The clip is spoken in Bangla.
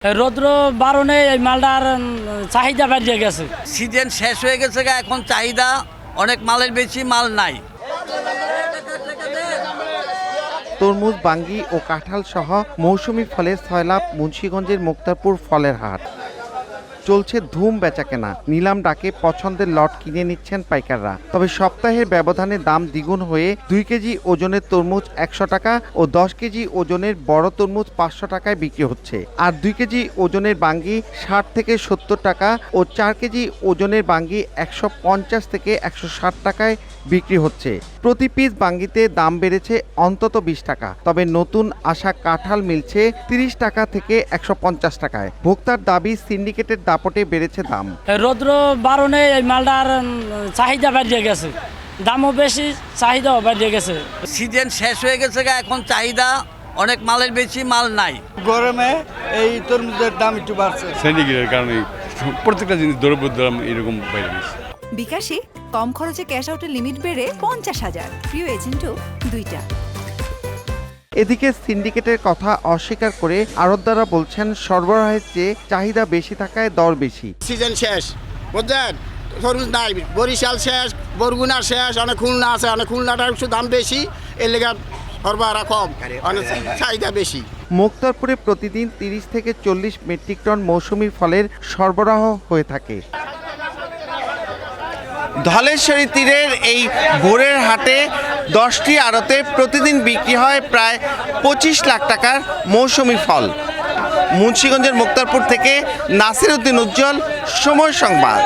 রৌদ্র বারণে এই মালটার চাহিদা বেড়ে গেছে। সিজন শেষ হয়ে গেছে, এখন চাহিদা অনেক, মালের বেশি, মাল নাই। তরমুজ, বাঙ্গি ও কাঁঠাল সহ মৌসুমি ফলের সয়লাভ মুন্সিগঞ্জের মুক্তারপুর ফলের হাট। চলছে ধুম বেচাকেনা। নিলাম ডাকে পছন্দের লট কিনে নিচ্ছেন পাইকাররা। তবে সপ্তাহের ব্যবধানে দাম দ্বিগুণ হয়ে 2 কেজি ওজনের তরমুজ 100 টাকা ও 10 কেজি ওজনের বড় তরমুজ 500 টাকায় বিক্রি হচ্ছে। আর 2 কেজি ওজনের বাঙ্গি 60 থেকে 70 টাকা ও 4 কেজি ওজনের বাঙ্গি 150 থেকে 160 টাকায় বিক্রি হচ্ছে। প্রতি পিস বাঙ্গিতে দাম বেড়েছে অন্তত 20 টাকা। তবে নতুন আসা কাঁঠাল মিলছে 30 টাকা থেকে 150 টাকায়। ভোক্তার দাবি, সিন্ডিকেটের দাপটে বেড়েছে দাম। রৌদ্র বারণে এই মালটার চাহিদা বেড়ে গেছে, দামও বেশি, চাহিদাও বেড়ে গেছে। সিজন শেষ হয়ে গেছে, এখন চাহিদা অনেক, মালের বেশি, মাল নাই। গরমে এই তরমুজের দাম একটু বাড়ছে। সিন্ডিকেটের কারণে প্রত্যেকটা জিনিস দ্রব্যের দাম এরকম বেড়ে গেছে। বিকাশে কম খরচে ক্যাশ আউটের লিমিট বেড়ে 50,000। প্রিয় এজেন্টও 2টা। এদিকে সিন্ডিকেটের কথা অস্বীকার করে আড়তদাররা বলছেন, সরবরাহের চেয়ে চাহিদা বেশি থাকায় দর বেশি। সিজন শেষ, বুঝলেন, তরমুজ নাই, বরিশাল শেষ, বরগুনা শেষ, অনেক খুলনা আছে, অনেক খুলনাটার একটু দাম বেশি, এর লেগে সরবরাহ কম, অনেক চাহিদা বেশি। মুক্তারপুরে প্রতিদিন 30 থেকে 40 মেট্রিক টন মৌসুমি ফলের সরবরাহ হয়ে থাকে। ধলেশ্বরী তীরের এই ভোরের হাটে 10টি আড়তে প্রতিদিন বিক্রি হয় প্রায় 25 লাখ টাকার মৌসুমি ফল। মুন্সিগঞ্জের মুক্তারপুর থেকে নাসির উদ্দিন উজ্জ্বল, সময় সংবাদ।